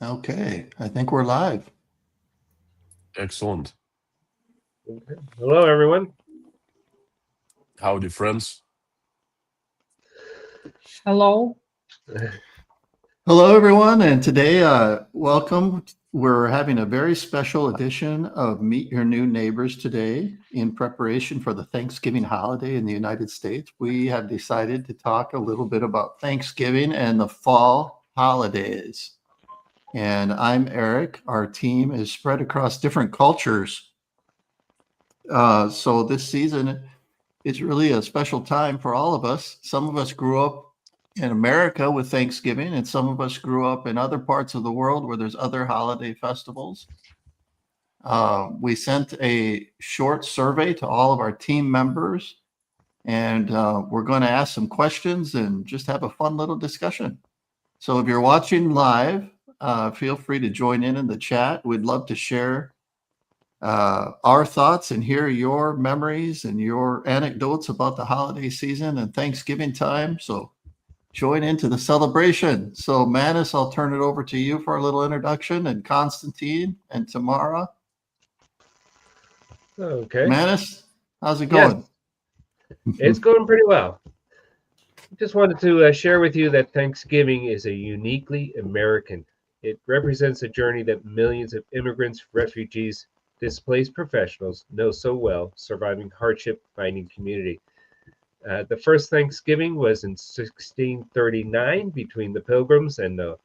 Okay, I think we're live. Excellent. Okay. Hello, everyone. Howdy, friends. Hello. Hello, everyone, and today, welcome. We're having a very special edition of Meet Your New Neighbors today in preparation for the Thanksgiving holiday in the United States. We have decided to talk a little bit about Thanksgiving and the fall holidays. And I'm Eric. Our team is spread across different cultures. So this season, it's really a special time for all of us. Some of us grew up in America with Thanksgiving, and some of us grew up in other parts of the world where there's other holiday festivals. We sent a short survey to all of our team members, and we're going to ask some questions and just have a fun little discussion. So if you're watching live, feel free to join in the chat. We'd love to share our thoughts and hear your memories and your anecdotes about the holiday season and Thanksgiving time. So join into the celebration. So Manus, I'll turn it over to you for a little introduction, and Constantine and Tamara. Okay. Manus, how's it Yes, going? it's going pretty well. Just wanted to share with you that Thanksgiving is a uniquely American. It represents a journey that millions of immigrants, refugees, displaced professionals know so well, surviving hardship, finding community. The first Thanksgiving was in 1639 between the Pilgrims and the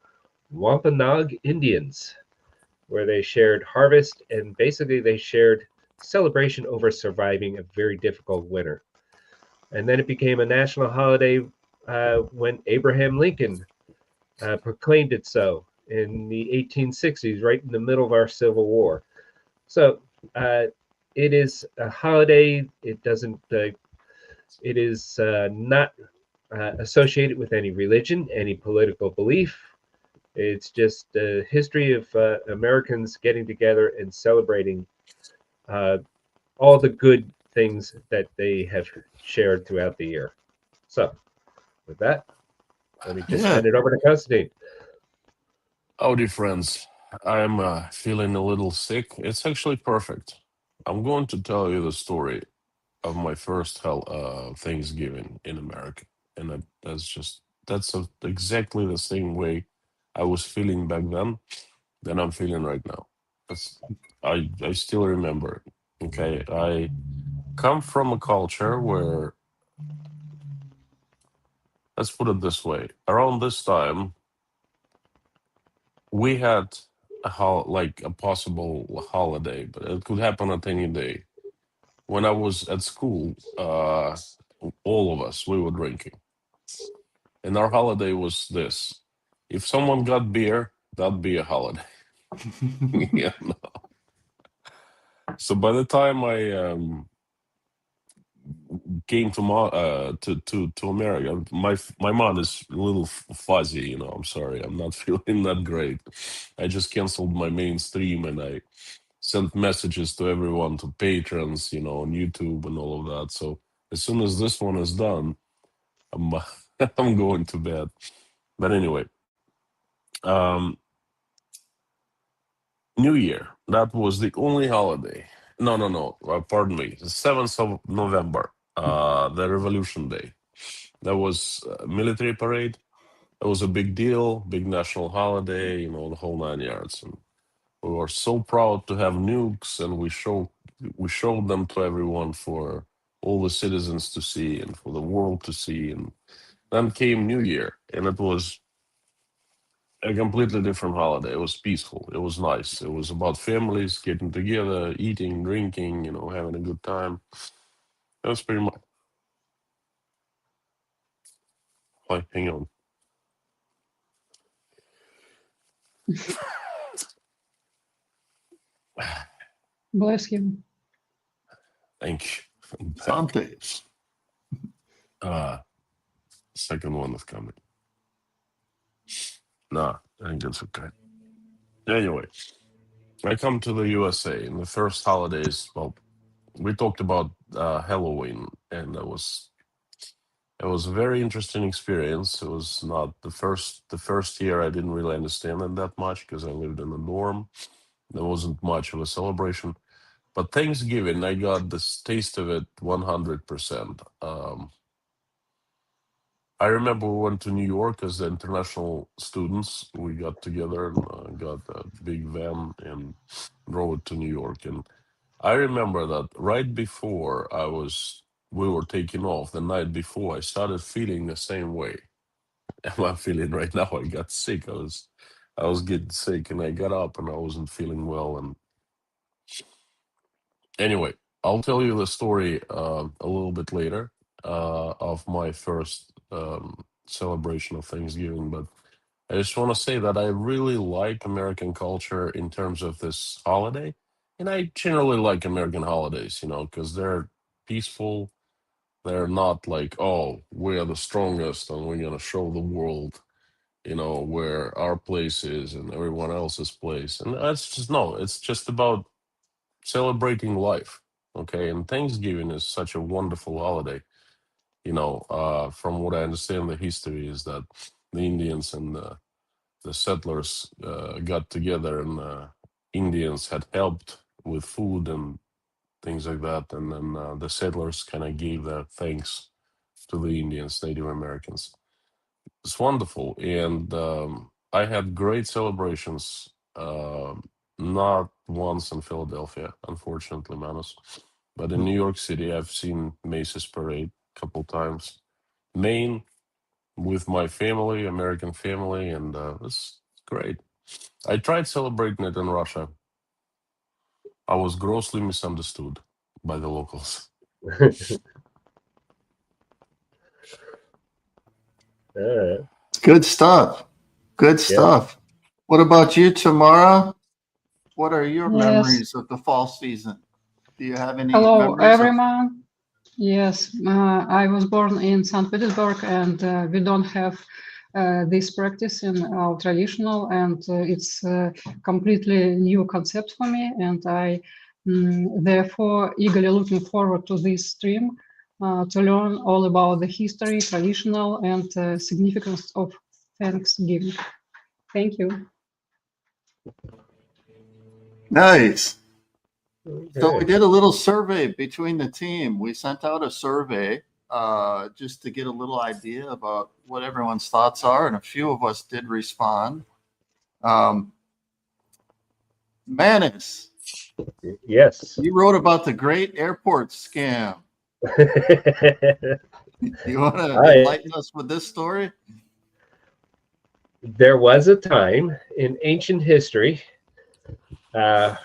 Wampanoag Indians, where they shared harvest and basically they shared celebration over surviving a very difficult winter. And then it became a national holiday when Abraham Lincoln proclaimed it so in the 1860s, right in the middle of our Civil War. So uh, it is a holiday. It doesn't. It is not associated with any religion, any political belief. It's just a history of Americans getting together and celebrating uh, all the good things that they have shared throughout the year. So, with that, let me just Yeah. hand it over to Constantine. Howdy, friends. I'm feeling a little sick. It's actually perfect. I'm going to tell you the story of my first Thanksgiving in America, and exactly the same way I was feeling back then that I'm feeling right now. That's, I still remember it. Okay, I come from a culture where, let's put it this way, around this time we had like a possible holiday, but it could happen at any day. When I was at school, all of us we were drinking, and our holiday was this: if someone got beer, that'd be a holiday. Yeah. So by the time I came to to America, my mind is a little fuzzy. I'm sorry, I'm not feeling that great. I just canceled my mainstream and I sent messages to everyone, to patrons, on YouTube and all of that. So as soon as this one is done, I'm I'm going to bed. But anyway, um, New Year. That was the only holiday. No, no, no. Pardon me. The 7th of November, the Revolution Day. That was a military parade. It was a big deal, big national holiday. The whole 9 yards. And we were so proud to have nukes, and we showed them to everyone for all the citizens to see and for the world to see. And then came New Year, and it was a completely different holiday. It was peaceful. It was nice. It was about families getting together, eating, drinking, having a good time. That was pretty much. Like, hang on. Bless you. Thank you. I'm back. Sante. Uh, Second one is coming. Nah, I think it's okay. Anyway, I come to the USA, and the first holidays. Well, we talked about Halloween, and that was It was a very interesting experience. It was not the first year I didn't really understand it that much because I lived in a dorm. There wasn't much of a celebration. But Thanksgiving, I got this taste of it 100%. I remember we went to New York as the international students. We got together and got a big van and drove it to New York. And I remember that right before we were taking off, the night before, I started feeling the same way. I'm feeling right now. I got sick. I was getting sick, and I got up, and I wasn't feeling well. And anyway, I'll tell you the story a little bit later of my first celebration of Thanksgiving. But I just want to say that I really like American culture in terms of this holiday, and I generally like American holidays, because they're peaceful. They're not like, oh, we're the strongest and we're gonna show the world, where our place is and everyone else's place. And that's just no, it's just about celebrating life. Okay. And Thanksgiving is such a wonderful holiday. From what I understand, the history is that the Indians and the settlers got together, and Indians had helped with food and things like that. And then the settlers kind of gave their thanks to the Indians, Native Americans. It's wonderful. And I had great celebrations, not once in Philadelphia, unfortunately, Manus, but in New York City, I've seen Macy's Parade a couple times. Maine with my family, American family, and it's great. I tried celebrating it in Russia. I was grossly misunderstood by the locals. Good stuff. Good stuff. What about you, Tamara? What are your Yes. memories of the fall season? Do you have any Hello, memories of? everyone. Yes, I was born in St. Petersburg, and we don't have this practice in our traditional, and it's a completely new concept for me, and I therefore eagerly looking forward to this stream to learn all about the history, traditional, and significance of Thanksgiving. Thank you. Nice. So we Okay. did a little survey between the team. We sent out a survey just to get a little idea about what everyone's thoughts are, and a few of us did respond. Manus, Yes. you wrote about the great airport scam. You want to enlighten us with this story? There was a time in ancient history, so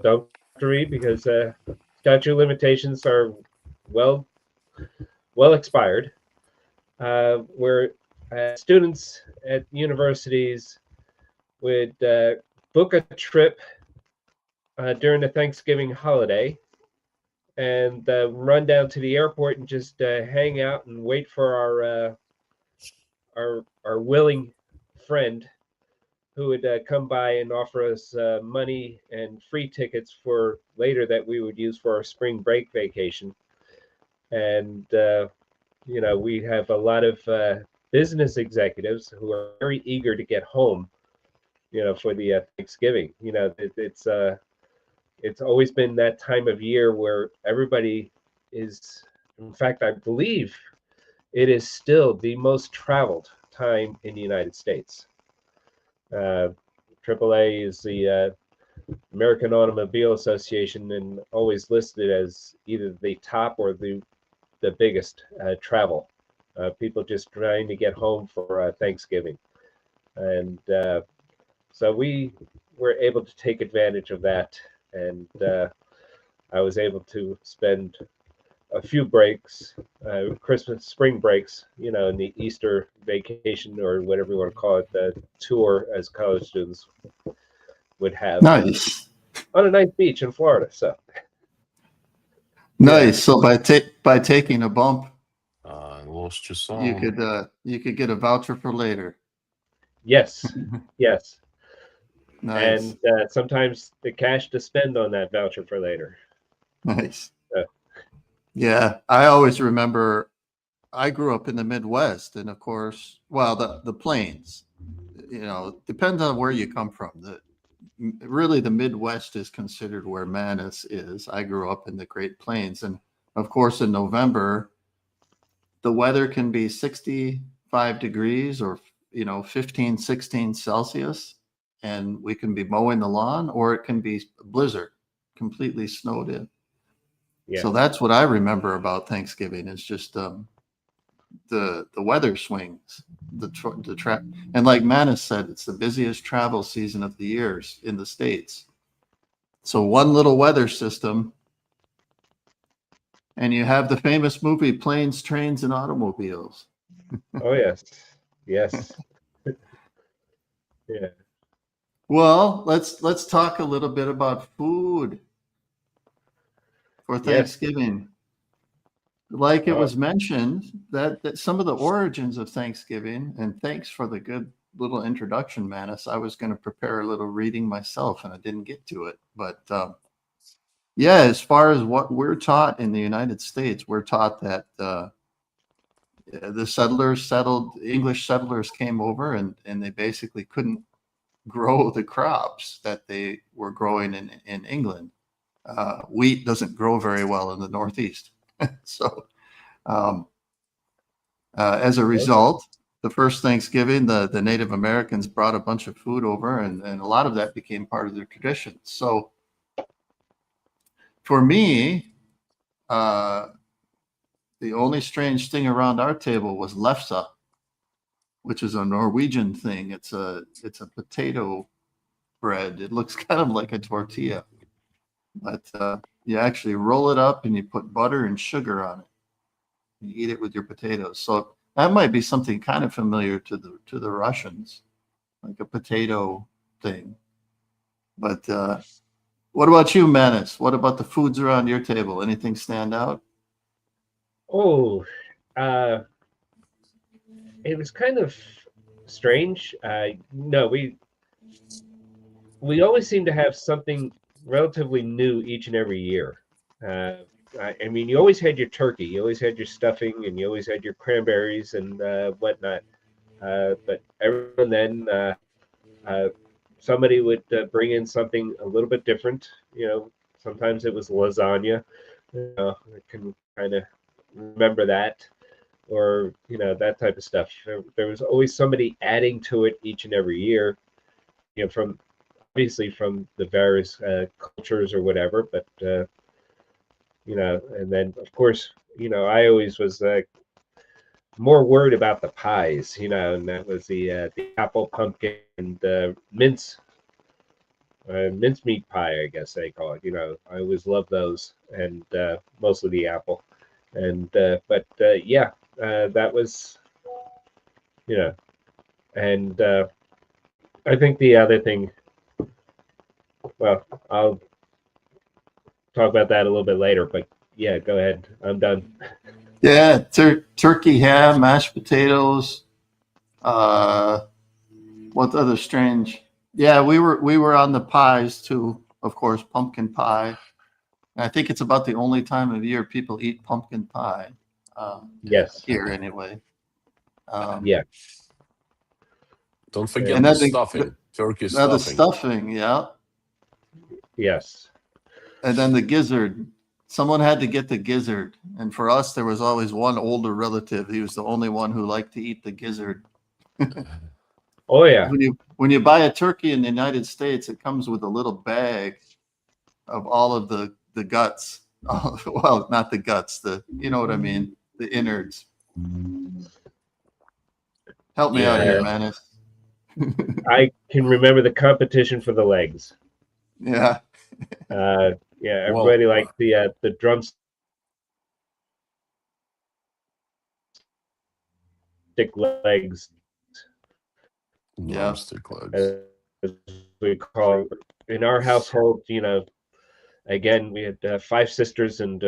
don't read because statute limitations are well expired, where students at universities would book a trip during the Thanksgiving holiday and run down to the airport and just hang out and wait for our willing friend who would come by and offer us money and free tickets for later that we would use for our spring break vacation. And we have a lot of business executives who are very eager to get home, for the Thanksgiving. It's always been that time of year where everybody is. In fact, I believe it is still the most traveled time in the United States. AAA is the American Automobile Association, and always listed as either the top or the biggest travel. People just trying to get home for Thanksgiving, and so we were able to take advantage of that, and I was able to spend a few breaks, Christmas, spring breaks, in the Easter vacation or whatever you want to call it, the tour as college students would have. Nice. On a nice beach in Florida. So nice. Yeah. So by taking a bump, lost your song. You could get a voucher for later. Yes. Yes. Nice. And sometimes the cash to spend on that voucher for later. Nice. Yeah, I always remember I grew up in the Midwest, and of course, well, the plains. You know, depends on where you come from. Really the Midwest is considered where Manus is. I grew up in the Great Plains, and of course, in November, the weather can be 65 degrees or 15, 16 Celsius, and we can be mowing the lawn, or it can be blizzard, completely snowed in. Yeah. So that's what I remember about Thanksgiving. It's just the weather swings, and like Manus said, it's the busiest travel season of the years in the States. So one little weather system, and you have the famous movie Planes, Trains, and Automobiles. Oh yes. Yes. Yeah. Well, let's talk a little bit about food for Yes. Thanksgiving. Like it Oh, was mentioned that some of the origins of Thanksgiving, and thanks for the good little introduction, Manus. I was going to prepare a little reading myself, and I didn't get to it. But yeah, as far as what we're taught in the United States, we're taught that the English settlers came over, and they basically couldn't grow the crops that they were growing in England. Wheat doesn't grow very well in the Northeast. So as a result, the first Thanksgiving, the Native Americans brought a bunch of food over, and a lot of that became part of their tradition. So for me, the only strange thing around our table was lefse, which is a Norwegian thing. It's a potato bread. It looks kind of like a tortilla, but you actually roll it up and you put butter and sugar on it. You eat it with your potatoes. So that might be something kind of familiar to the Russians, like a potato thing. But what about you, Manus? What about the foods around your table? Anything stand out? Oh, it was kind of strange. No, we always seem to have something relatively new each and every year. I mean, you always had your turkey, you always had your stuffing, and you always had your cranberries and whatnot. But every now and then, somebody would bring in something a little bit different. Sometimes it was lasagna. I can kind of remember that, or that type of stuff. There was always somebody adding to it each and every year. From obviously from the various cultures or whatever, but and then of course, I always was more worried about the pies, and that was the apple, pumpkin, and mincemeat pie, I guess they call it. I always loved those, and mostly the apple, and but yeah, that was, and I think the other thing. Well, I'll talk about that a little bit later, but yeah, go ahead. I'm done. Yeah, turkey, ham, mashed potatoes. Uh, what other strange? Yeah, we were on the pies too. Of course, pumpkin pie. And I think it's about the only time of year people eat pumpkin pie. Yes. Here anyway. Yeah. Don't forget And the then stuffing, turkey the stuffing. stuffing, yeah. Yes. And then the gizzard. Someone had to get the gizzard. And for us, there was always one older relative. He was the only one who liked to eat the gizzard. Oh yeah. When you buy a turkey in the United States, it comes with a little bag of all of the guts. Well, not the guts, you know what I mean, the innards. Help me out here, Yeah. Manus. I can remember the competition for the legs. Yeah. Yeah, Well, everybody liked the drumstick legs, drumstick legs. as we call it. In our household. Again, we had 5 sisters and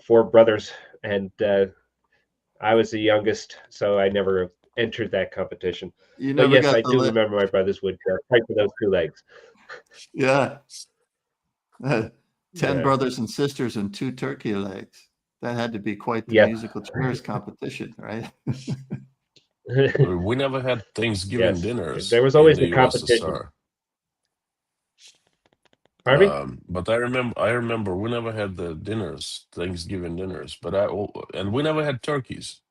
4 brothers, and I was the youngest, so I never entered that competition. You But never yes, got I do remember my brothers would fight for those 2 legs. Yeah. 10 Yeah. brothers and sisters and 2 turkey legs. That had to be quite the Yeah. musical chairs competition, right? We never had Thanksgiving Yes, dinners there was in always the the competition. USSR. Pardon me? But I remember we never had the dinners, Thanksgiving dinners. But and we never had turkeys.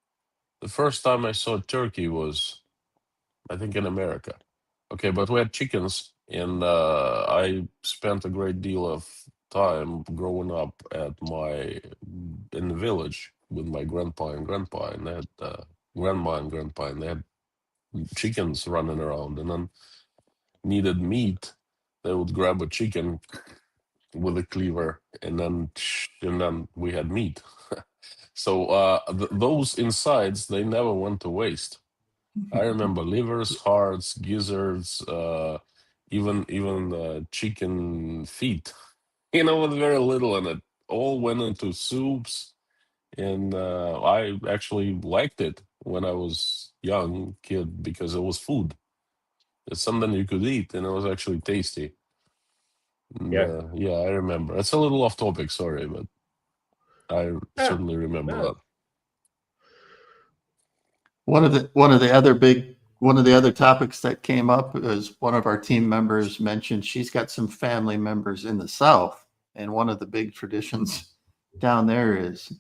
The first time I saw turkey was, I think, in America. Okay, but we had chickens, and I spent a great deal of time growing up in the village with my grandpa and grandpa, and they had grandma and grandpa, and they had chickens running around, and then needed meat. They would grab a chicken with a cleaver, and then we had meat. So those insides, they never went to waste. I remember livers, hearts, gizzards, even chicken feet. With very little in it. All went into soups, and I actually liked it when I was young kid because it was food. It's something you could eat, and it was actually tasty. And, Yeah. yeah, I remember. It's a little off topic, sorry, but I Ah, certainly remember no. that. One of the other topics that came up is one of our team members mentioned she's got some family members in the South, and one of the big traditions down there is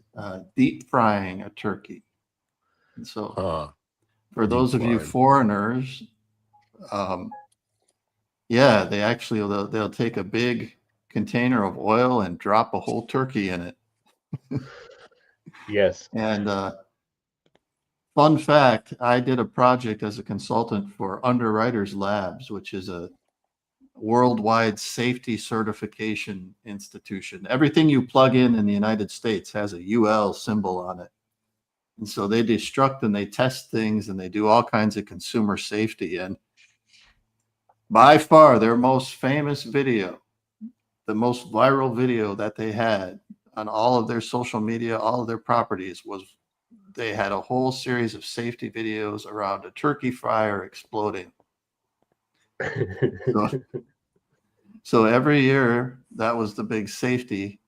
deep frying a turkey. And so, Huh. for Deep those of you fried. foreigners, yeah, they'll take a big container of oil and drop a whole turkey in it. Yes. And fun fact, I did a project as a consultant for Underwriters Labs, which is a worldwide safety certification institution. Everything you plug in the United States has a UL symbol on it. And so they destruct and they test things and they do all kinds of consumer safety. And by far, their most famous video, the most viral video that they had on all of their social media, all of their properties, was they had a whole series of safety videos around a turkey fryer exploding. So, so every year, that was the big safety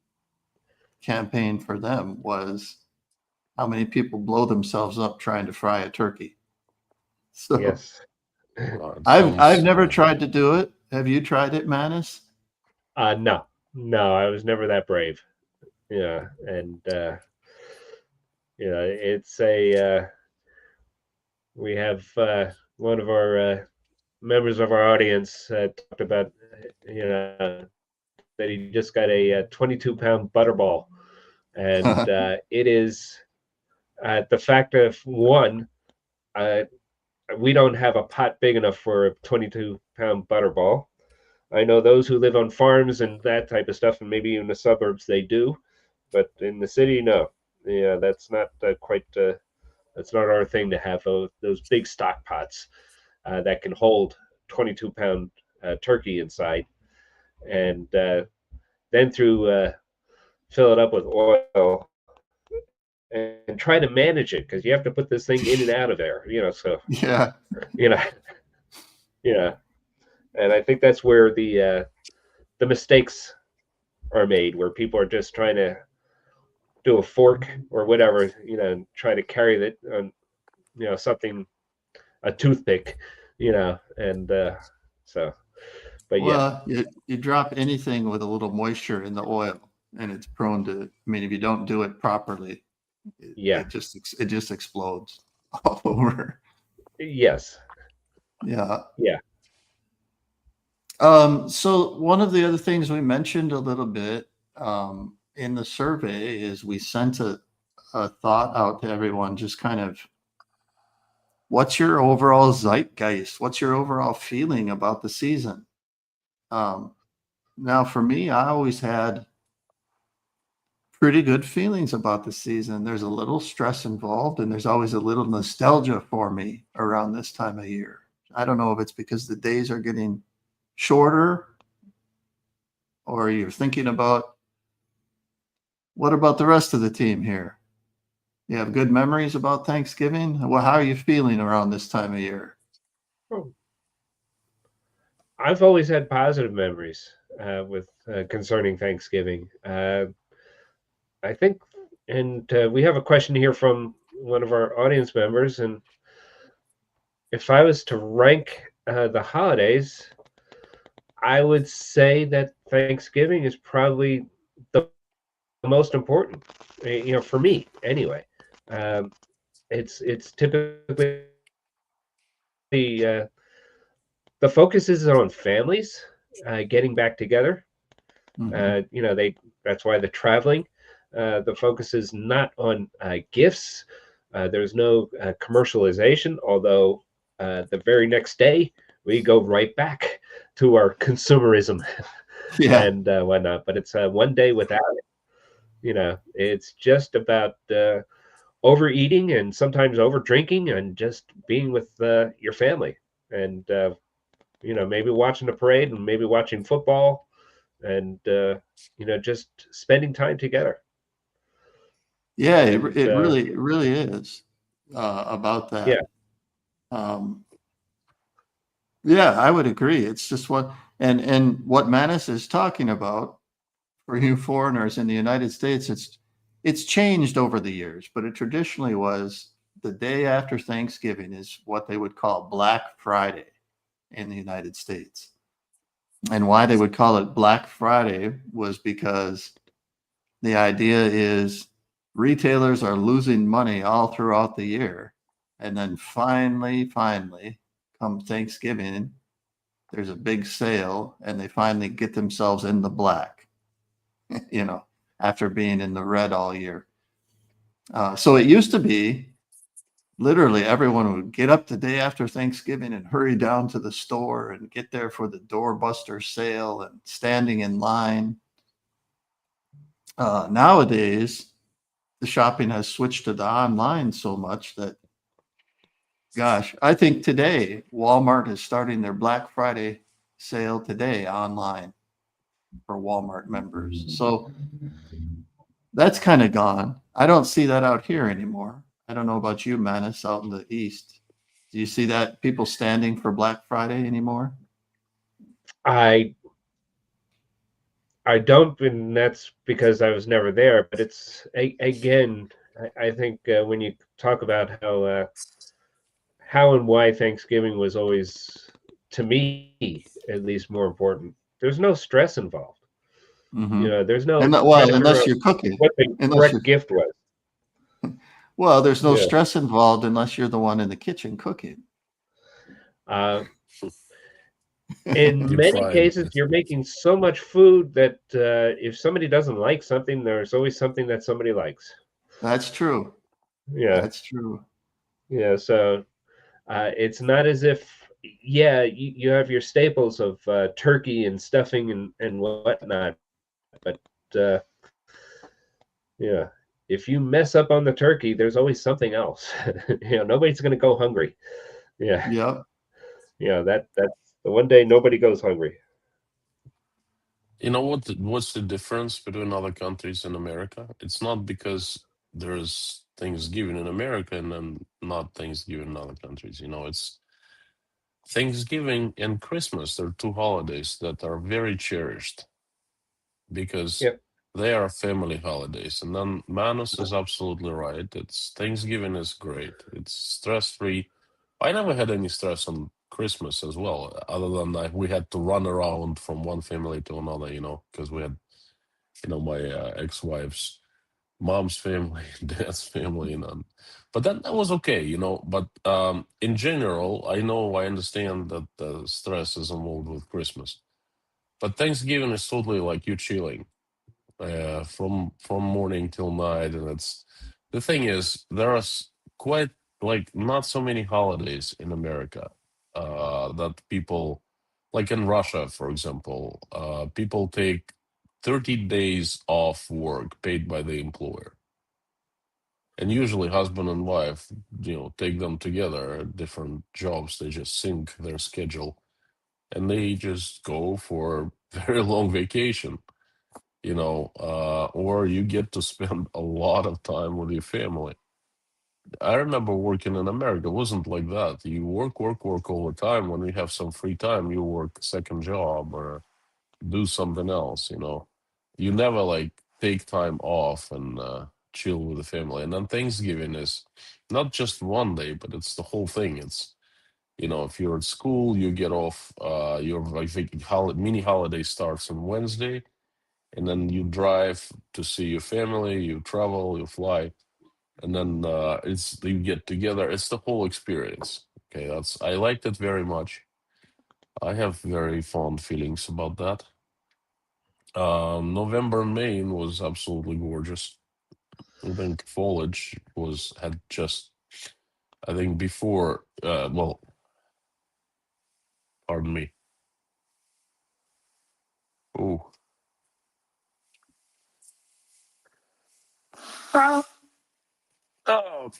campaign for them, was how many people blow themselves up trying to fry a turkey. So Yes. It I've sounds never tried to do it. Have you tried it, Manus? No, I was never that brave. Yeah, and it's we have one of our members of our audience talked about that he just got a 22-pound butterball, and it is the fact of one, we don't have a pot big enough for a 22-pound butterball. I know those who live on farms and that type of stuff, and maybe in the suburbs they do, but in the city, no. Yeah, that's not quite. That's not our thing to have those big stock pots that can hold 22-pound turkey inside, and then fill it up with oil and try to manage it because you have to put this thing in and out of there. So Yeah. you know, yeah, and I think that's where the mistakes are made, where people are just trying to do a fork or whatever, try to carry it on, something, a toothpick, and so, but yeah, Well, you drop anything with a little moisture in the oil, and it's prone to. I mean, if you don't do it properly, yeah, it just explodes all over. yes, Yeah. yeah, So one of the other things we mentioned a little bit in the survey is we sent a thought out to everyone, just kind of, what's your overall zeitgeist? What's your overall feeling about the season? Now, for me, I always had pretty good feelings about the season. There's a little stress involved, and there's always a little nostalgia for me around this time of year. I don't know if it's because the days are getting shorter, or you're thinking about, what about the rest of the team here? You have good memories about Thanksgiving? Well, how are you feeling around this time of year? Oh, I've always had positive memories with concerning Thanksgiving. I think And we have a question here from one of our audience members. And if I was to rank the holidays, I would say that Thanksgiving is probably the most important, for me anyway. It's typically uh, the focus is on families getting back together. That's why the traveling. The focus is not on gifts. There's no commercialization, although the very next day we go right back to our consumerism Yeah. and whatnot. But it's one day without it. It's just about overeating and sometimes over drinking and just being with your family and maybe watching a parade and maybe watching football and just spending time together. Yeah, And, it really is about that. Yeah. Yeah, I would agree. It's just and what Manus is talking about for you foreigners in the United States, it's changed over the years, but it traditionally was the day after Thanksgiving is what they would call Black Friday in the United States. And why they would call it Black Friday was because the idea is retailers are losing money all throughout the year. And then finally, come Thanksgiving, there's a big sale and they finally get themselves in the black, after being in the red all year. So it used to be literally everyone would get up the day after Thanksgiving and hurry down to the store and get there for the doorbuster sale and standing in line. Nowadays, the shopping has switched to the online so much that, gosh, I think today Walmart is starting their Black Friday sale today online for Walmart members. So that's kind of gone. I don't see that out here anymore. I don't know about you, Manus, out in the East. Do you see that people standing for Black Friday anymore? I don't, and that's because I was never there. But it's again, I think when you talk about how and why Thanksgiving was always, to me at least, more important. There's no stress involved. Mm-hmm. There's no Well, pressure unless of you're cooking. what the correct gift was. Well, there's no Yeah. stress involved unless you're the one in the kitchen cooking. In Deep many fried. cases, you're making so much food that if somebody doesn't like something, there's always something that somebody likes. That's true. Yeah. That's true. Yeah. So it's not as if, you have your staples of turkey and stuffing and whatnot, but yeah, if you mess up on the turkey, there's always something else. Nobody's going to go hungry. Yeah. Yep. That's the one day nobody goes hungry. You know what's the difference between other countries and America? It's not because there's Thanksgiving in America and then not Thanksgiving in other countries. It's Thanksgiving and Christmas. They're two holidays that are very cherished because Yep. they are family holidays. And then Manus is absolutely right. It's Thanksgiving is great. It's stress-free. I never had any stress on Christmas as well, other than that we had to run around from one family to another, because we had, my ex-wife's mom's family, dad's family, but that was okay. But in general, I understand that the stress is involved with Christmas, but Thanksgiving is totally like you chilling from morning till night, and it's the thing is there are quite like not so many holidays in America that people like in Russia, for example, people take 30 days off work paid by the employer, and usually husband and wife, take them together at different jobs. They just sync their schedule, and they just go for very long vacation, or you get to spend a lot of time with your family. I remember working in America. It wasn't like that. You work all the time. When you have some free time, you work a second job or do something else, You never like take time off and chill with the family. And then Thanksgiving is not just one day, but it's the whole thing. It's, if you're at school, you get off. Your I think mini holiday starts on Wednesday, and then you drive to see your family. You travel, you fly, and then you get together. It's the whole experience. Okay, I liked it very much. I have very fond feelings about that. November in Maine was absolutely gorgeous. I think foliage had just, I think before, well, pardon me. Oh, oh.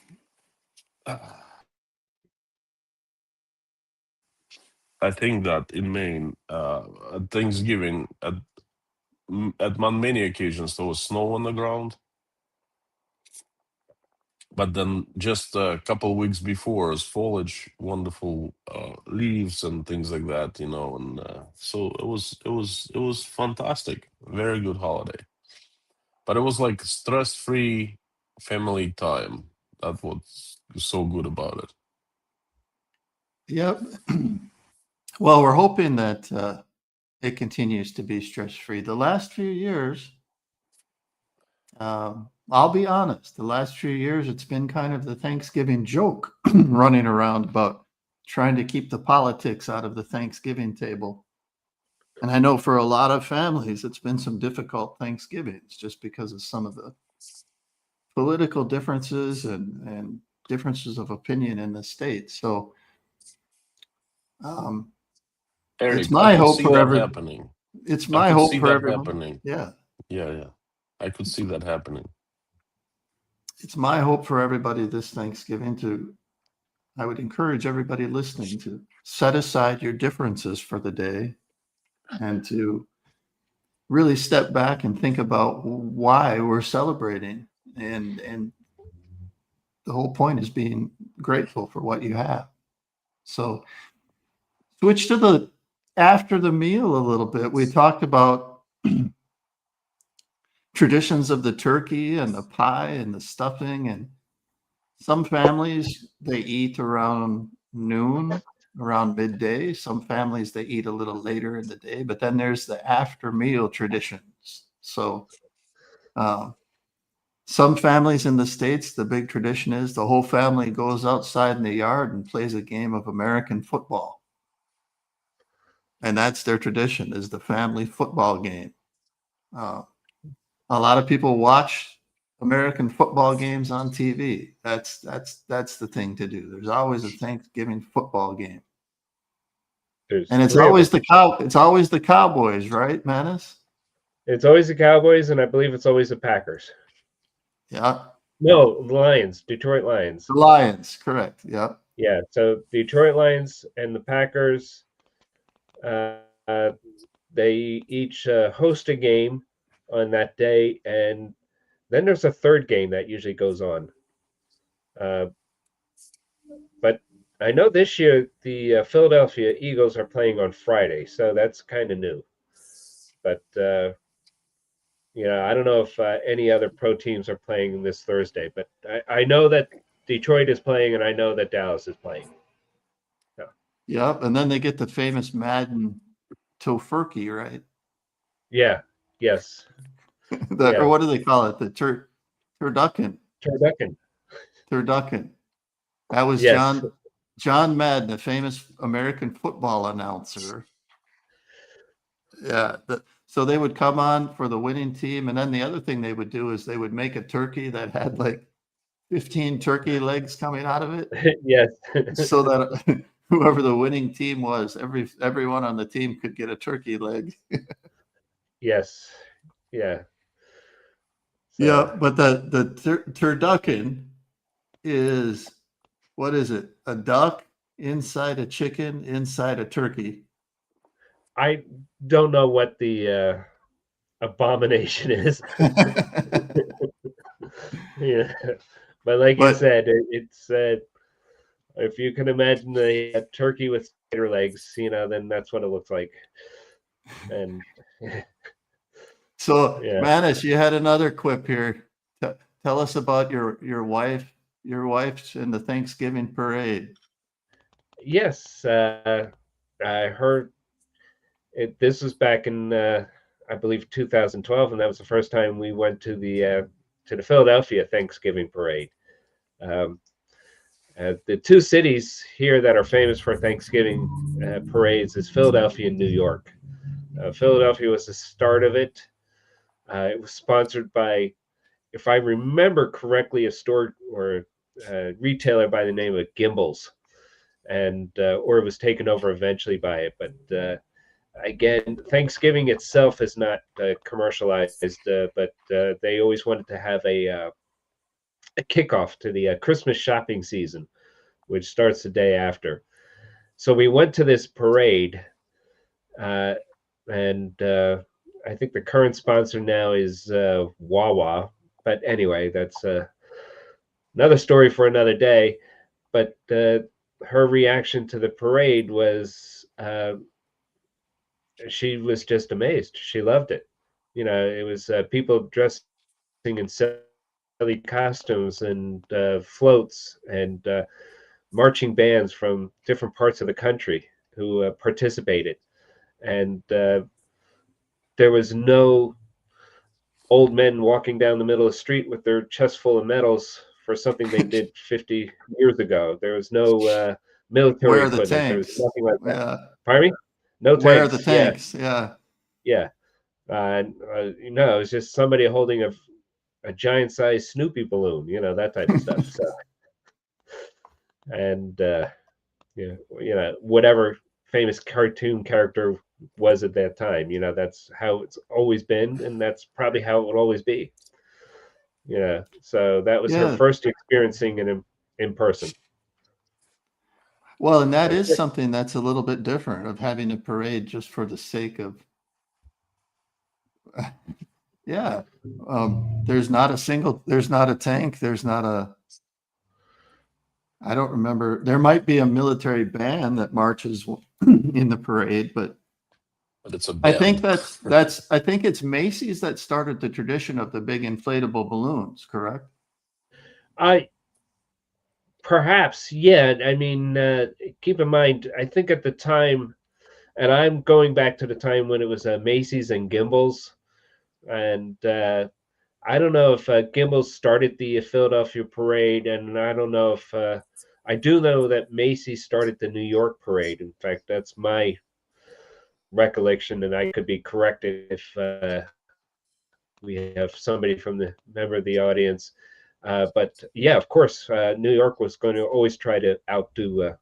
I think that in Maine, at Thanksgiving, on many occasions there was snow on the ground, but then just a couple weeks before is foliage, wonderful leaves and things like that, and so it was fantastic, very good holiday. But it was like stress-free family time. That's what's so good about it. Yep. Well, we're hoping that it continues to be stress-free. The last few years, I'll be honest, the last few years, it's been kind of the Thanksgiving joke running around about trying to keep the politics out of the Thanksgiving table. And I know for a lot of families, it's been some difficult Thanksgivings just because of some of the political differences and differences of opinion in the state. So it's Eric, I my could hope see for that happening. it's I my could hope see for that everyone. happening. Yeah. Yeah. I could see that happening. It's my hope for everybody this Thanksgiving I would encourage everybody listening to set aside your differences for the day and to really step back and think about why we're celebrating. And the whole point is being grateful for what you have. So switch to the after the meal a little bit. We talked about traditions of the turkey and the pie and the stuffing, and some families they eat around noon, around midday. Some families they eat a little later in the day, but then there's the after meal traditions. So some families in the States, the big tradition is the whole family goes outside in the yard and plays a game of American football. And that's their tradition, is the family football game. Uh, a lot of people watch American football games on TV. That's the thing to do. There's always a Thanksgiving football game, There's and it's three of always them. it's always the Cowboys, right, Menace? It's always the Cowboys, and I believe it's always the Packers. Yeah, No, the Lions, Detroit Lions. the Lions, correct. Yeah, Yeah, so Detroit Lions and the Packers, uh, uh, they each host a game on that day, and then there's a third game that usually goes on. But I know this year the Philadelphia Eagles are playing on Friday, so that's kind of new. But I don't know if any other pro teams are playing this Thursday, but I know that Detroit is playing, and I know that Dallas is playing. yeah, and then they get the famous Madden tofurkey, right? Yeah. Yes. Or Yeah. what do they call it? The turducken. Turducken. Turducken. That was Yes. John Madden, a famous American football announcer. Yeah. So they would come on for the winning team. And then the other thing they would do is they would make a turkey that had like 15 turkey legs coming out of it. Yes. So that whoever the winning team was, everyone on the team could get a turkey leg. Yes. Yeah. Yeah. But the turducken is, what is it? A duck inside a chicken inside a turkey. I don't know what the abomination is. Yeah. But like you said, it's if you can imagine a turkey with spider legs, then that's what it looks like. And So, yeah. Manis, you had another quip here. Tell us about your wife's in the Thanksgiving parade. Yes, I heard it. This was back in I believe 2012, and that was the first time we went to the Philadelphia Thanksgiving parade. Um, the two cities here that are famous for Thanksgiving parades is Philadelphia and New York. Philadelphia was the start of it. It was sponsored by, if I remember correctly, a store or a retailer by the name of Gimbels, and or it was taken over eventually by it. But again, Thanksgiving itself is not commercialized, but they always wanted to have a kickoff to the Christmas shopping season, which starts the day after. So we went to this parade, uh, and I think the current sponsor now is Wawa. But anyway, that's another story for another day. But her reaction to the parade was she was just amazed. She loved it. You know, it was people dressing in silly costumes and floats and marching bands from different parts of the country who participated. And there was no old men walking down the middle of the street with their chest full of medals for something they did 50 years ago. There was no military Where are the equipment. There was tanks? nothing like that. Yeah. Pardon me? No Where are tanks. the tanks? Yeah. Yeah. You know, it was just somebody holding a giant sized Snoopy balloon, you know, that type of stuff. So, and you know, whatever famous cartoon character was at that time, you know, that's how it's always been, and that's probably how it would always be. You know, so that was her Yeah. first experiencing it in person. Well, and that is something that's a little bit different of having a parade just for the sake of, yeah. There's not a tank. There's not a, I don't remember. There might be a military band that marches in the parade, but it's a I band. think I think it's Macy's that started the tradition of the big inflatable balloons, correct? Perhaps, yeah. I mean, keep in mind, I think at the time, and I'm going back to the time when it was Macy's and Gimbels, and I don't know if Gimbels started the Philadelphia parade, and I don't know if I do know that Macy's started the New York parade. In fact, that's my recollection, and I could be corrected if we have somebody from the member of the audience. But yeah, of course, New York was going to always try to outdo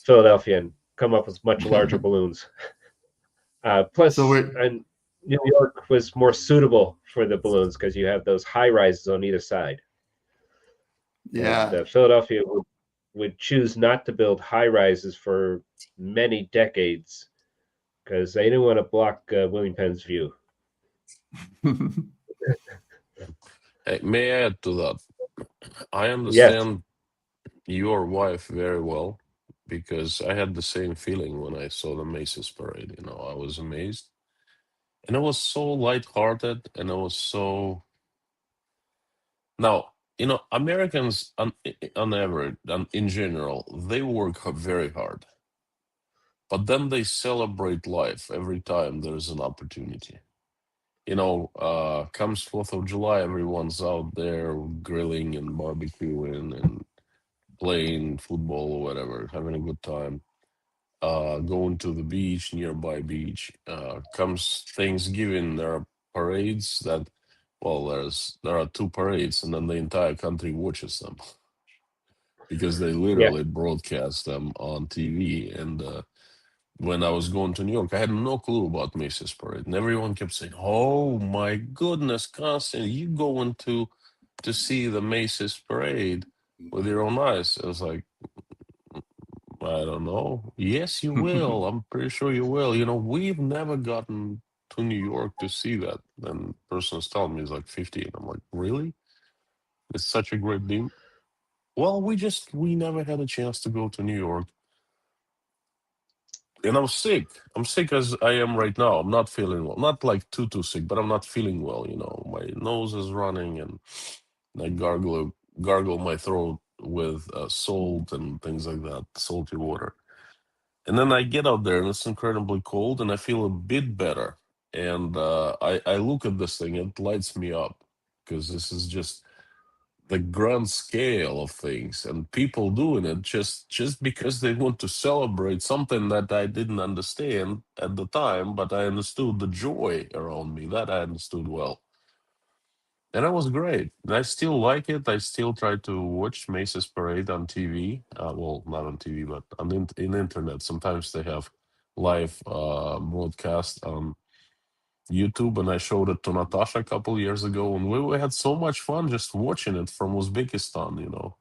Philadelphia and come up with much larger balloons. Plus, and New York was more suitable for the balloons because you have those high rises on either side. Yeah. And Philadelphia would choose not to build high rises for many decades because they didn't want to block William Penn's view. Hey, may I add to that? I understand your wife very well because I had the same feeling when I saw the Macy's parade. You know, I was amazed. And it was so lighthearted and it was so. Now, you know, Americans on average, in general, they work very hard. But then they celebrate life every time there's an opportunity. You know, comes 4th of July, everyone's out there grilling and barbecuing and playing football or whatever, having a good time. Going to the beach, nearby beach. Comes Thanksgiving, there are parades that, well, there are two parades, and then the entire country watches them because they literally broadcast them on TV. And when I was going to New York, I had no clue about Macy's parade, and everyone kept saying, "Oh my goodness, Constantine, you going to see the Macy's parade with your own eyes?" I was like, I don't know. Yes, you will. I'm pretty sure you will. You know, we've never gotten to New York to see that. And the person is telling me he's like 50. And I'm like, really? It's such a great deal. Well, we never had a chance to go to New York. And I'm sick. I'm sick as I am right now. I'm not feeling well. Not like too sick, but I'm not feeling well. You know, my nose is running and I gargle my throat with salt and things like that, salty water. And then I get out there and it's incredibly cold and I feel a bit better. And I look at this thing, it lights me up because this is just the grand scale of things and people doing it just because they want to celebrate something that I didn't understand at the time, but I understood the joy around me. That I understood well. And it was great. And I still like it. I still try to watch Macy's Parade on TV. Well, not on TV, but on in internet. Sometimes they have live broadcast on YouTube, and I showed it to Natasha a couple years ago, and we had so much fun just watching it from Uzbekistan, you know.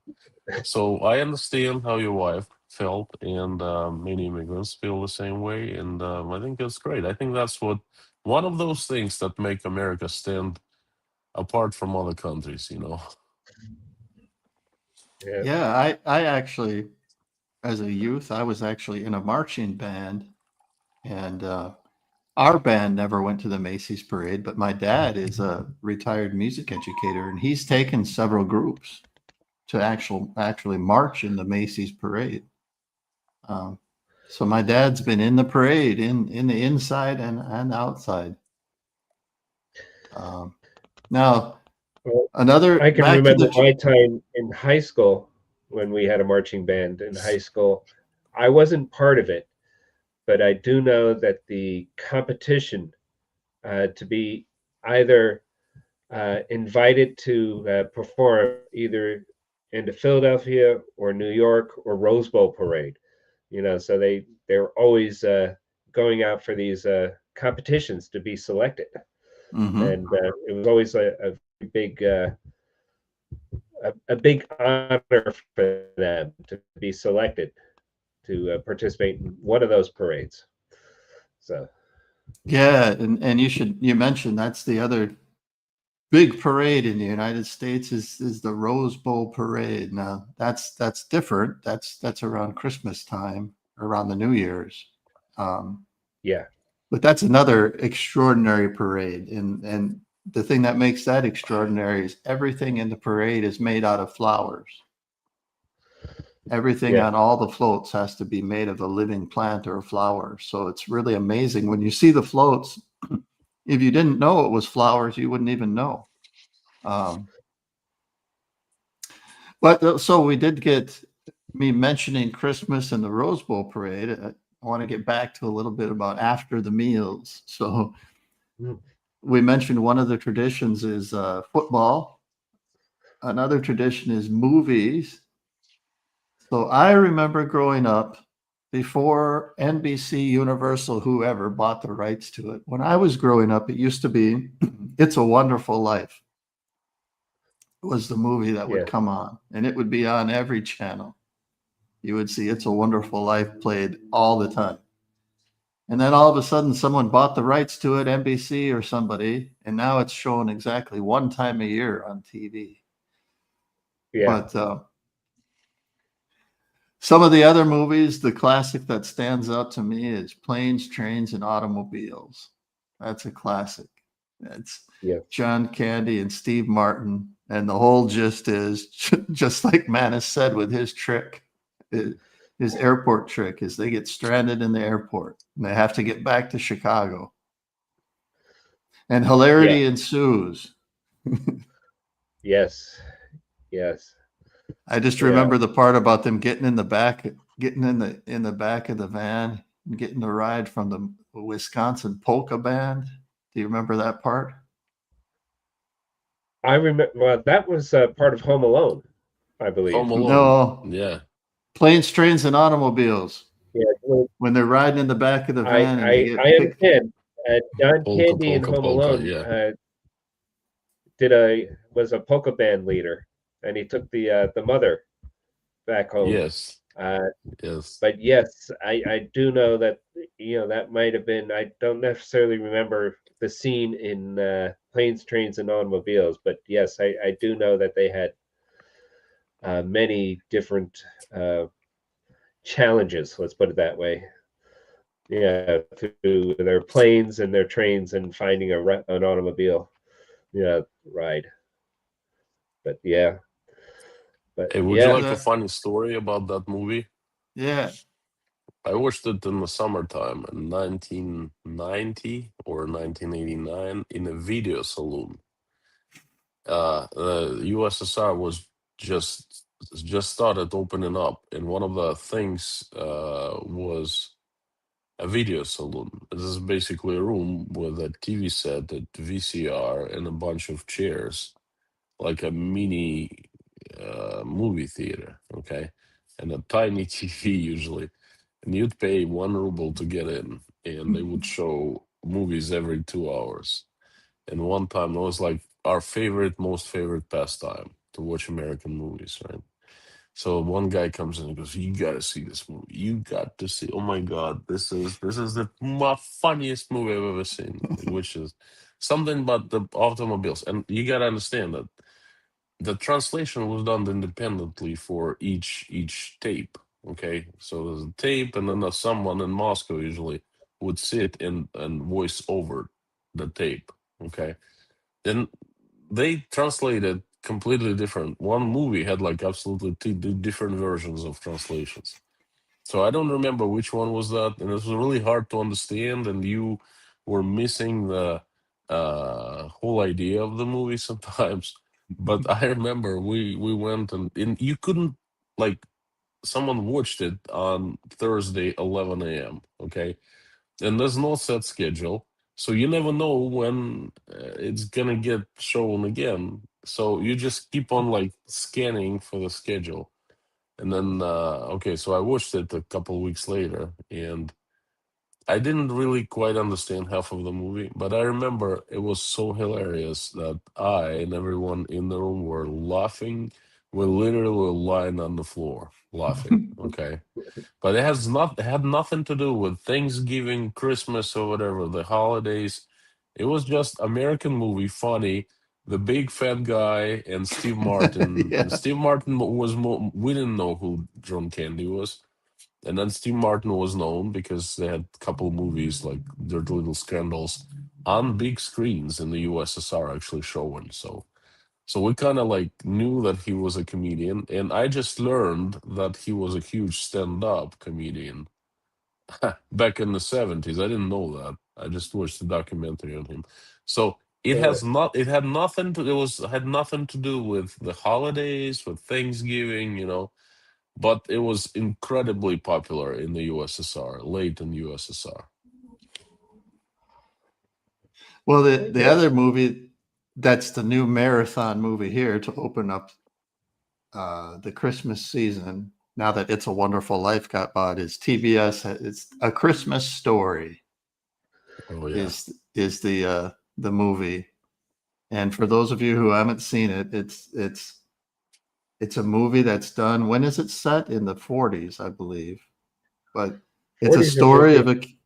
So I understand how your wife felt, and many immigrants feel the same way, and I think that's great. I think that's what one of those things that make America stand apart from other countries, you know. Yeah. Yeah, I actually, as a youth, I was actually in a marching band, and our band never went to the Macy's parade, but my dad is a retired music educator, and he's taken several groups to actually march in the Macy's parade. Um, so my dad's been in the parade, in the inside and outside. Now, Well, another I can back to remember the my time in high school when we had a marching band in high school. I wasn't part of it, but I do know that the competition to be either invited to perform either into Philadelphia or New York or Rose Bowl parade. You know, so they're always going out for these competitions to be selected, Mhm. and it was always a big a big honor for them to be selected to participate in one of those parades. So Yeah, and you mentioned that's the other big parade in the United States is the Rose Bowl parade. Now that's different. That's around Christmas time, around the New Year's. Um, yeah, but that's another extraordinary parade, and the thing that makes that extraordinary is everything in the parade is made out of flowers. Everything yeah, on all the floats has to be made of a living plant or a flower. So it's really amazing when you see the floats. If you didn't know it was flowers, you wouldn't even know. Um, but so we did get me mentioning Christmas and the Rose Bowl parade. I want to get back to a little bit about after the meals. So Mm. we mentioned one of the traditions is football. Another tradition is movies. So I remember growing up before NBC, Universal, whoever bought the rights to it. When I was growing up, it used to be It's a Wonderful Life was the movie that would yeah, come on, and it would be on every channel. You would see It's a Wonderful Life played all the time. And then all of a sudden, someone bought the rights to it, NBC or somebody, and now it's shown exactly one time a year on TV. yeah, But some of the other movies, the classic that stands out to me is Planes, Trains, and Automobiles. That's a classic. It's yeah, John Candy and Steve Martin. And the whole gist is just like Manis said with his trick, his airport trick is they get stranded in the airport and they have to get back to Chicago. And yeah. hilarity ensues. Yes, yes, I just yeah. remember the part about them getting in the back, getting in the back of the van and getting the ride from the Wisconsin polka band. Do you remember that part? I remember. Well, that was part of Home Alone, I believe. Home Alone. No, Yeah. Planes, Trains, and Automobiles. Yeah, well, When they're riding in the back of the van and they I get picked. understand. John Polka, Candy in polka, Home polka. Alone Yeah. was a polka band leader, and he took the mother back home. Yes. Uh, Yes. but yes, I do know that that might have been. I don't necessarily remember the scene in Planes, Trains, and Automobiles, but yes, I do know that they had many different challenges. Let's put it that way. Yeah, through their planes and their trains and finding an automobile. Yeah, ride. But yeah, but Hey, would you yeah, like a funny story about that movie? Yeah. I watched it in the summertime in 1990 or 1989 in a video saloon. The USSR was just started opening up, and one of the things was a video saloon. This is basically a room with a TV set, a VCR, and a bunch of chairs, like a mini movie theater, okay, and a tiny TV usually. And you'd pay 1 ruble to get in, and they would show movies every 2 hours. And one time it was like our most favorite pastime to watch American movies, right? So one guy comes in and goes, "You got to see this movie. You got to see. Oh my God, this is the funniest movie I've ever seen." Which is something about the automobiles, and you got to understand that the translation was done independently for each tape. Okay, so there's a tape, and then there's someone in Moscow usually would sit and voice over the tape. Okay, then they translated completely different. One movie had like absolutely two different versions of translations. So I don't remember which one was that, and it was really hard to understand, and you were missing the whole idea of the movie sometimes. But I remember we went and you couldn't, like, someone watched it on Thursday 11 a.m. Okay, and there's no set schedule, so you never know when it's gonna get shown again. So you just keep on like scanning for the schedule, and then okay, so I watched it a couple weeks later, and I didn't really quite understand half of the movie, but I remember it was so hilarious that I and everyone in the room were laughing. We literally lying on the floor laughing. Okay, but it had nothing to do with Thanksgiving, Christmas, or whatever, the holidays. It was just American movie, funny. The big fat guy and Steve Martin. And Yeah. Steve Martin was we didn't know who John Candy was. And then Steve Martin was known because they had a couple movies like Dirty Little Scandals on big screens in the USSR actually showing. So we kind of like knew that he was a comedian, and I just learned that he was a huge stand-up comedian back in the 70s. I didn't know that. I just watched the documentary on him. So it had nothing to had nothing to do with the holidays, with Thanksgiving, but it was incredibly popular in the USSR, late in USSR. Well, the other movie that's the new marathon movie here to open up the Christmas season. Now that It's a Wonderful Life got bought, is TBS. It's A Christmas Story. Oh yeah. Is the movie, and for those of you who haven't seen it, it's a movie that's done. When is it set? In the 40s, I believe. But it's a 40s or story of 50s.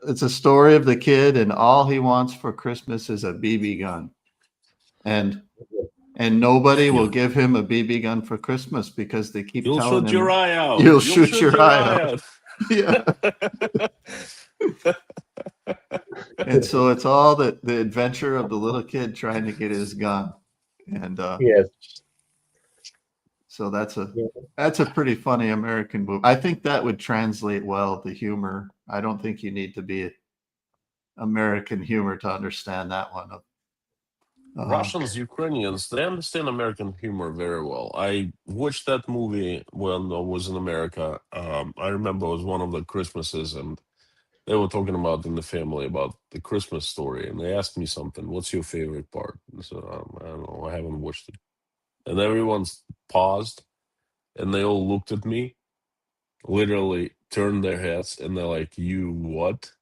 it's a story of the kid, and all he wants for Christmas is a BB gun, and nobody will You give him a BB gun for Christmas because they keep you'll telling shoot your him eye out. you'll You'll shoot shoot your your eye eye out. out. Yeah. And so it's all the adventure of the little kid trying to get his gun. And Yes. so that's Yeah. a pretty funny American movie. I think that would translate well, the humor. I don't think you need to be American humor to understand that one. Russians, Ukrainians, they understand American humor very well. I watched that movie when I was in America. I remember it was one of the Christmases, and they were talking about in the family about the Christmas story, and they asked me something. What's your favorite part? So I don't know. I haven't watched it, and everyone's paused, and they all looked at me, literally turned their heads, and they're like, "You what?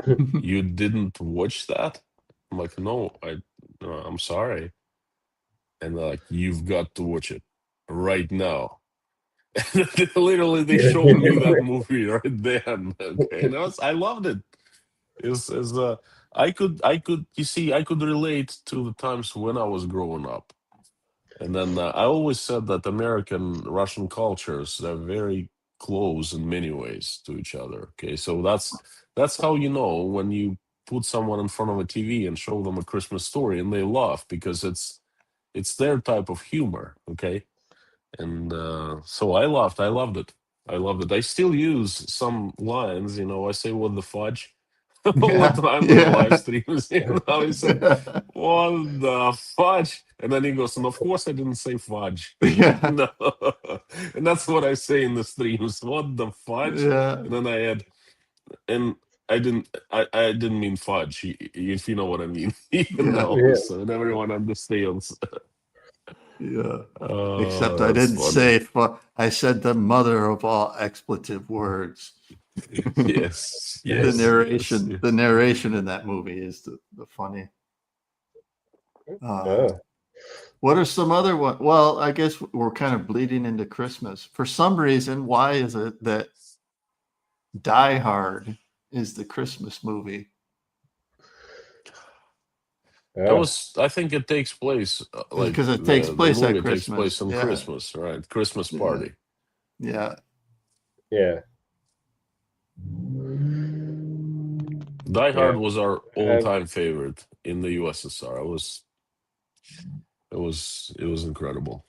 You didn't watch that?" I'm like, "No, I'm sorry." And they're like, "You've got to watch it right now." Literally, they showed me that movie right then. Okay, and I loved it. Is I could you see I could relate to the times when I was growing up, and then I always said that American Russian cultures are very close in many ways to each other. Okay, so that's how you know when you put someone in front of a TV and show them a Christmas story and they laugh because it's their type of humor, okay? And so I loved it. I loved it. I still use some lines, I say what the fudge all the Yeah. time on the live Yeah. streams. He said, what the fudge? And then he goes, and of course I didn't say fudge. Yeah. No. And that's what I say in the streams. What the fudge? Yeah. And then I add, and I didn't mean fudge, if you know what I mean. Yeah. Yeah. So and everyone understands. Yeah. Except Oh, I that's didn't funny. say I said the mother of all expletive words. Yes, The yes, narration, yes. the narration in that movie is the funny. Oh. What are some other one? Well, I guess we're kind of bleeding into Christmas. For some reason, why is it that Die Hard is the Christmas movie? Oh. I think it takes place like Because it takes the place at movie takes place Christmas. on Yeah. Christmas, right? Christmas Yeah. party. Yeah. Yeah. Die Hard Yeah. was our all-time favorite in the USSR. It was incredible.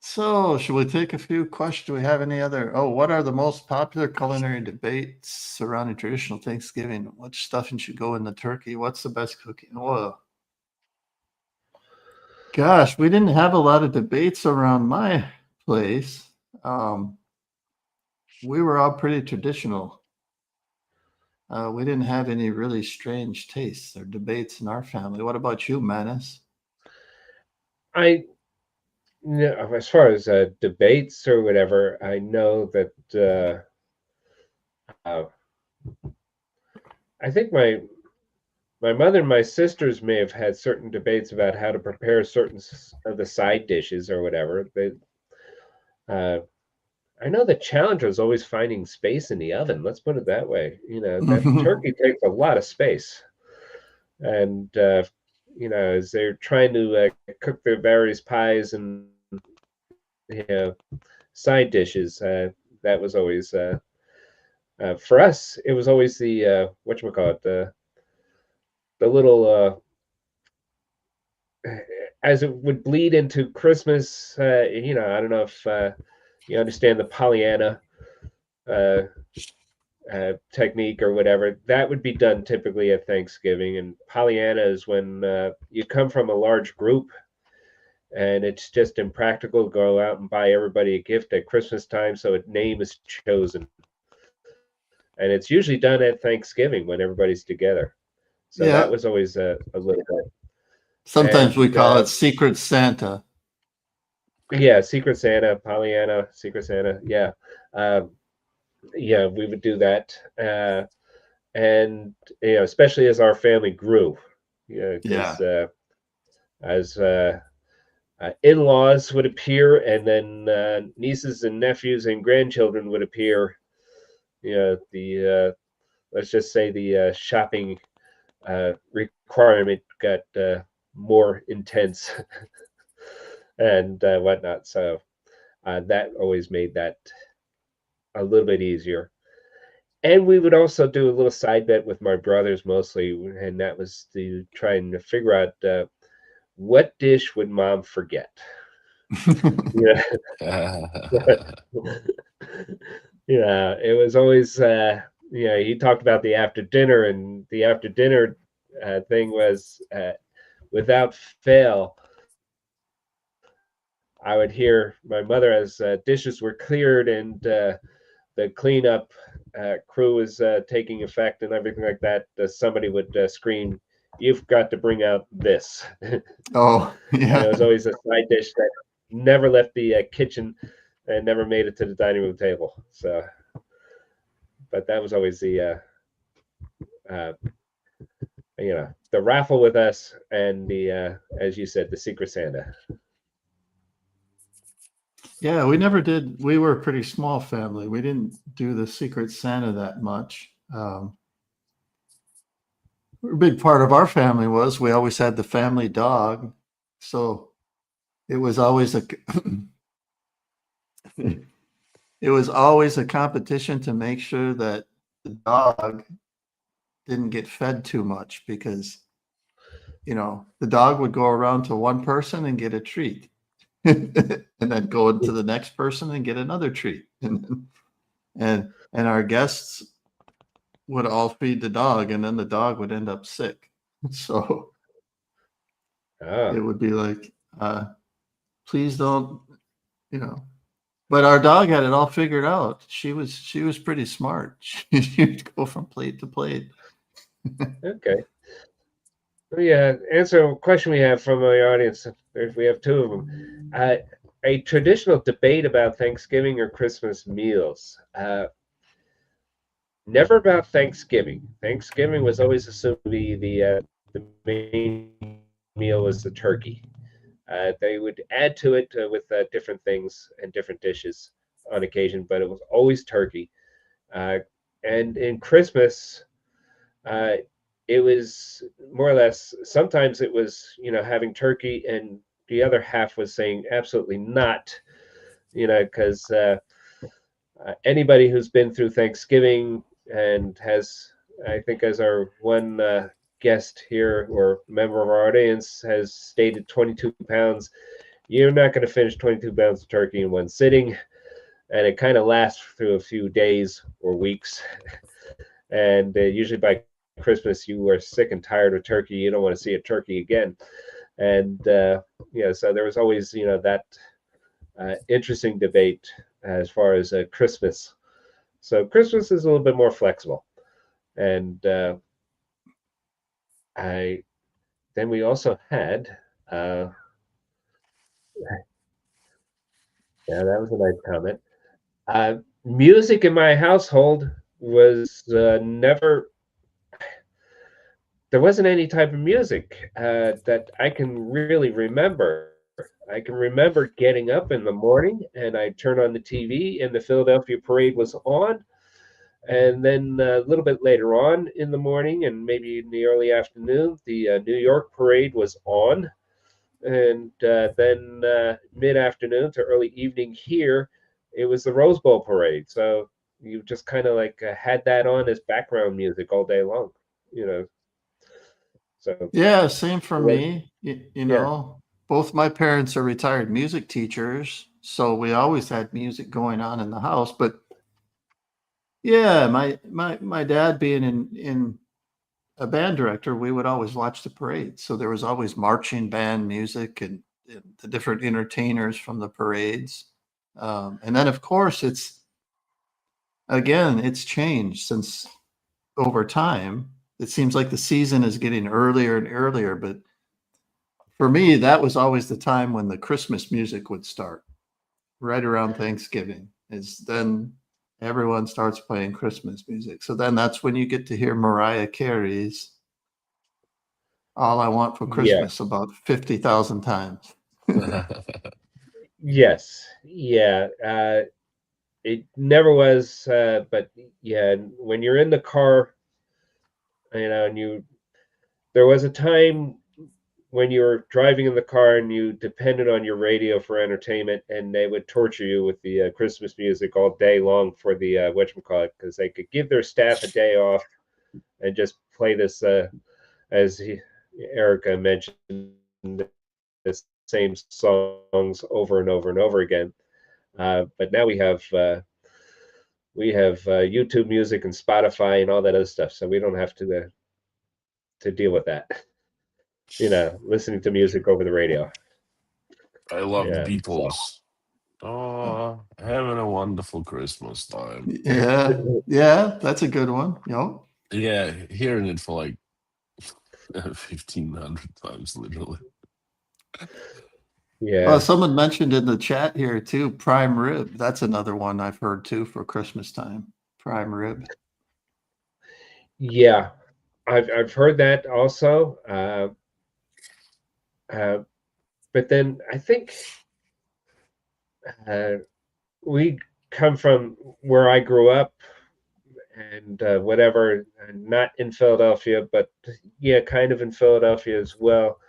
So, should we take a few questions? Do we have any other? Oh, what are the most popular culinary debates surrounding traditional Thanksgiving? What stuffing should go in the turkey? What's the best cooking? Oh, gosh, we didn't have a lot of debates around my place. We were all pretty traditional. We didn't have any really strange tastes or debates in our family. What about you, Manus? As far as debates or whatever, I know that I think my mother and my sisters may have had certain debates about how to prepare certain of the side dishes or whatever. I know the challenge was always finding space in the oven. Let's put it that way. That turkey takes a lot of space, and as they're trying to cook their various pies and side dishes, that was always for us. It was always the whatchamacallit, the little as it would bleed into Christmas. I don't know if you understand the Pollyanna uh, technique or whatever. That would be done typically at Thanksgiving. And Pollyanna is when you come from a large group and it's just impractical to go out and buy everybody a gift at Christmas time. So a name is chosen. And it's usually done at Thanksgiving when everybody's together. So that Yeah. was always a little bit. Sometimes we And call it Secret Santa. yeah, Secret Santa, Pollyanna, Secret Santa. Yeah. Yeah, we would do that. And, especially as our family grew, because Yeah. as in-laws would appear and then nieces and nephews and grandchildren would appear, the let's just say the shopping requirement got more intense and whatnot. So that always made that a little bit easier. And we would also do a little side bet with my brothers mostly, and that was to try and figure out what dish would mom forget. Yeah, yeah. It was always he talked about the after dinner, and the after dinner thing was without fail. I would hear my mother as dishes were cleared and the cleanup crew was taking effect and everything like that. Somebody would scream, "You've got to bring out this!" Oh, And it was yeah. always a side dish that never left the kitchen and never made it to the dining room table. So, but that was always uh, the raffle with us and the as you said, the Secret Santa. Yeah, we never did. We were a pretty small family. We didn't do the Secret Santa that much. A big part of our family was we always had the family dog. So it was always it was always a competition to make sure that the dog didn't get fed too much because the dog would go around to one person and get a treat, and then go into the next person and get another treat, and our guests would all feed the dog, and then the dog would end up sick. So it would be like, please don't, But our dog had it all figured out. She was pretty smart. She'd go from plate to plate. Okay. Yeah, answer a question we have from our audience. We have two of them. A traditional debate about Thanksgiving or Christmas meals. Never about Thanksgiving. Thanksgiving was always assumed to be the main meal was the turkey. They would add to it with different things and different dishes on occasion, but it was always turkey. And in Christmas, it was more or less, sometimes it was, having turkey, and the other half was saying absolutely not, because anybody who's been through Thanksgiving and has, I think, as our one guest here or member of our audience has stated, 22 pounds, you're not going to finish 22 pounds of turkey in one sitting. And it kind of lasts through a few days or weeks. And usually by Christmas, you are sick and tired of turkey. You don't want to see a turkey again. And, so there was always, that interesting debate as far as Christmas. So Christmas is a little bit more flexible. And then we also had, yeah, that was a nice comment. Music in my household was never, there wasn't any type of music that I can really remember. I can remember getting up in the morning and I turned on the TV and the Philadelphia Parade was on. And then a little bit later on in the morning and maybe in the early afternoon, the New York Parade was on. And then mid-afternoon to early evening here, it was the Rose Bowl Parade. So you just kind of like had that on as background music all day long, So Yeah, same for was, me. yeah, Both my parents are retired music teachers, so we always had music going on in the house. But yeah, my dad being in a band director, we would always watch the parade. So there was always marching band music and the different entertainers from the parades. And then of course it's changed since over time. It seems like the season is getting earlier and earlier, but for me, that was always the time when the Christmas music would start, right around Thanksgiving. Is then everyone starts playing Christmas music. So then that's when you get to hear Mariah Carey's All I Want for yeah, Christmas about 50,000 times. yes, yeah. It never was, but yeah, when you're in the car, and there was a time when you were driving in the car and you depended on your radio for entertainment, and they would torture you with the Christmas music all day long for the whatchamacallit, because they could give their staff a day off and just play this, Erica mentioned, the same songs over and over and over again. But now we have YouTube Music and Spotify and all that other stuff, so we don't have to deal with that. Listening to music over the radio. I love the Yeah. Beatles. Oh, having a wonderful Christmas time. Yeah, that's a good one. Yeah, hearing it for like 1,500 times, literally. Yeah. Well, someone mentioned in the chat here too, prime rib. That's another one I've heard too for Christmas time. Prime rib. Yeah. I've heard that also. But then I think we come from where I grew up and whatever, not in Philadelphia, but yeah, kind of in Philadelphia as well.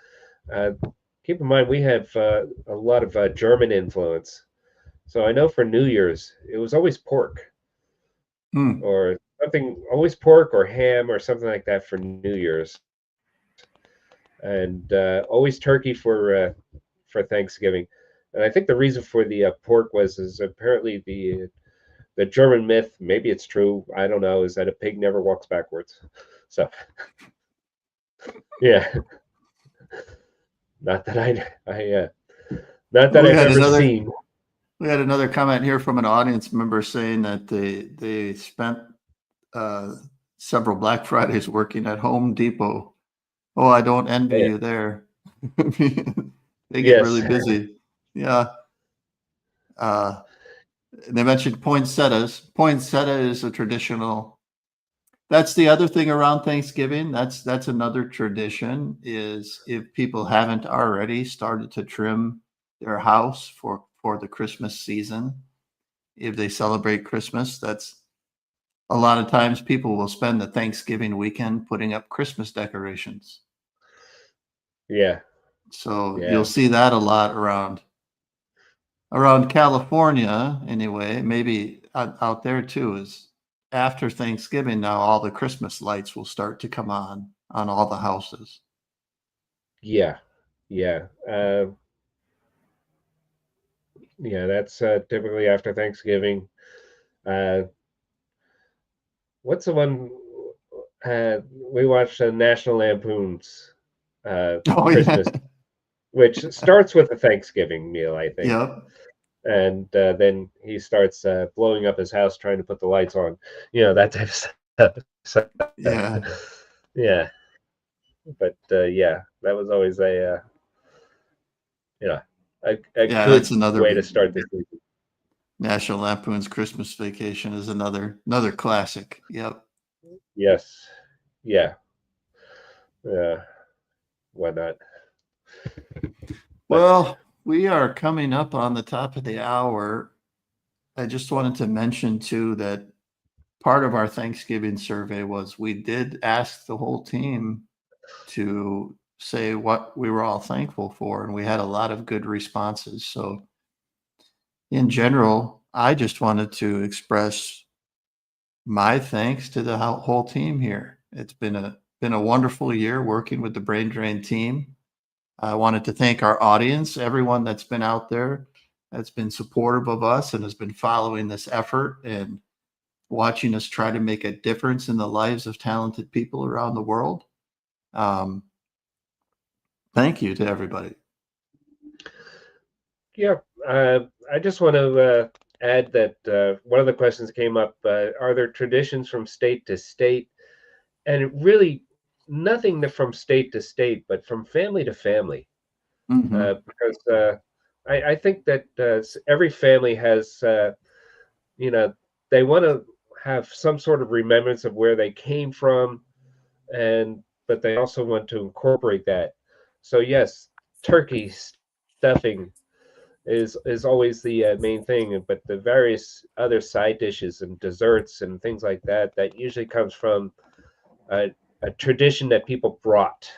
Keep in mind, we have a lot of German influence. So I know for New Year's, it was always pork or something, always pork or ham or something like that for New Year's. and always turkey for Thanksgiving. And I think the reason for the pork is apparently the German myth, maybe it's true, I don't know, is that a pig never walks backwards. So yeah, not that not that We I've had ever another seen. we had another comment here from an audience member saying that they spent several Black Fridays working at Home Depot. Oh, I don't envy Yeah. you there. They get Yes. really busy. Yeah. They mentioned poinsettias. Poinsettia is a traditional. That's the other thing around Thanksgiving. That's another tradition is if people haven't already started to trim their house for the Christmas season. If they celebrate Christmas, that's a lot of times people will spend the Thanksgiving weekend putting up Christmas decorations. Yeah. So Yeah. you'll see that a lot around California anyway, maybe out there too, is after Thanksgiving now all the Christmas lights will start to come on all the houses. Yeah. Yeah. Yeah, that's typically after Thanksgiving. Uh, what's the one we watched National Lampoon's Oh yeah. Christmas, which starts with a Thanksgiving meal, I think. Yep. And then he starts blowing up his house trying to put the lights on, that type of stuff. So, Yeah. yeah, but yeah, that was always a a Yeah, good that's another way to start the season. National Lampoon's Christmas Vacation is another classic. Yep. Yes, yeah, yeah, why not? Well, we are coming up on the top of the hour. I just wanted to mention too that part of our Thanksgiving survey was we did ask the whole team to say what we were all thankful for, and we had a lot of good responses. So, in general, I just wanted to express my thanks to the whole team here. It's been a wonderful year working with the Brain Drain team. I wanted to thank our audience, everyone that's been out there, that's been supportive of us and has been following this effort and watching us try to make a difference in the lives of talented people around the world. Thank you to everybody. Yeah, I just want to add that one of the questions came up: are there traditions from state to state? And it really nothing from state to state, but from family to family. Mhm. Because I think that every family has, they want to have some sort of remembrance of where they came from, but they also want to incorporate that. So yes, turkey stuffing is always the main thing, but the various other side dishes and desserts and things like that usually comes from a tradition that people brought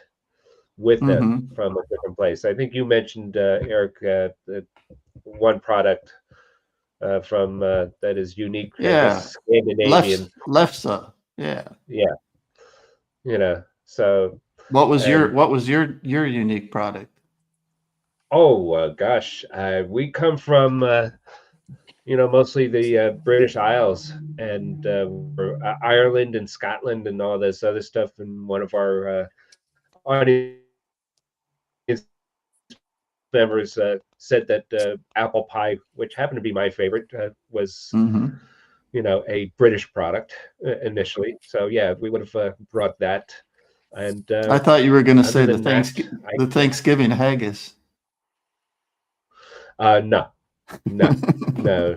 with them Mhm. from a different place. I think you mentioned, Eric, the one product from that is unique, I Yeah. guess, Scandinavian. Lefse. Yeah. Yeah, so What was and your unique product? oh gosh, we come from mostly the British Isles and Ireland and Scotland and all this other stuff. And one of our audience members said that apple pie, which happened to be my favorite, was Mhm. a British product initially. So yeah, we would have brought that. And I thought you were going to other say than that, the Thanksgiving haggis. no, no, no.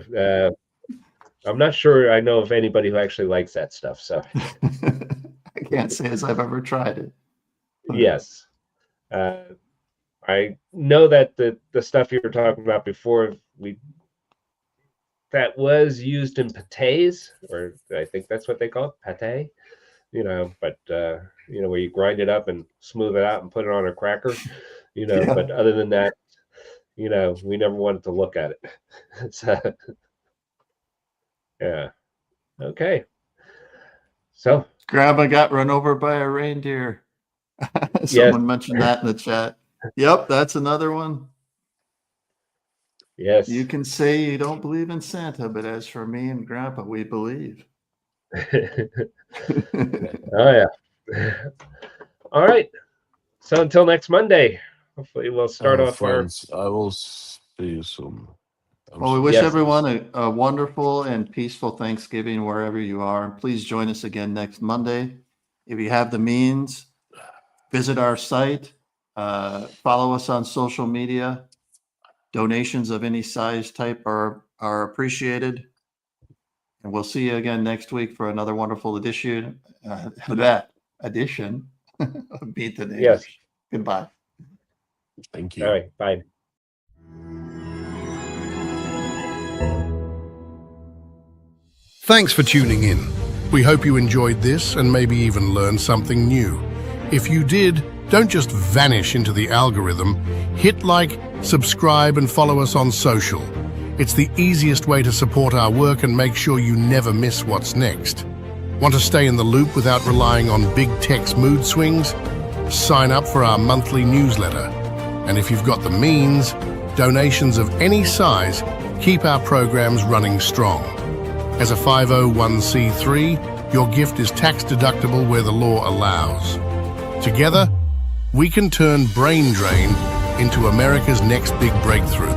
I'm not sure I know of anybody who actually likes that stuff. So I can't say as I've ever tried it. But yes, I know that the stuff you were talking about before that was used in pâtés, or I think that's what they call it, pâté. But where you grind it up and smooth it out and put it on a cracker. yeah. But other than that, we never wanted to look at it. So yeah, okay. So Grandma got run over by a reindeer. Someone mentioned that in the chat. Yep, that's another one. Yes. You can say you don't believe in Santa, but as for me and Grandpa, we believe. Oh, yeah. All right. So until next Monday, hopefully we'll start off friends, I will see you soon. Well, we wish Yes. everyone a wonderful and peaceful Thanksgiving wherever you are. And please join us again next Monday. If you have the means, visit our site, follow us on social media. Donations of any size type are appreciated. And we'll see you again next week for another wonderful edition of Beat the Neighbors. Yes. Goodbye. Thank you. All right. Bye. Thanks for tuning in. We hope you enjoyed this and maybe even learned something new. If you did, don't just vanish into the algorithm. Hit like, subscribe, and follow us on social. It's the easiest way to support our work and make sure you never miss what's next. Want to stay in the loop without relying on big tech's mood swings? Sign up for our monthly newsletter. And if you've got the means, donations of any size keep our programs running strong. As a 501c3, your gift is tax deductible where the law allows. Together, we can turn brain drain into America's next big breakthrough.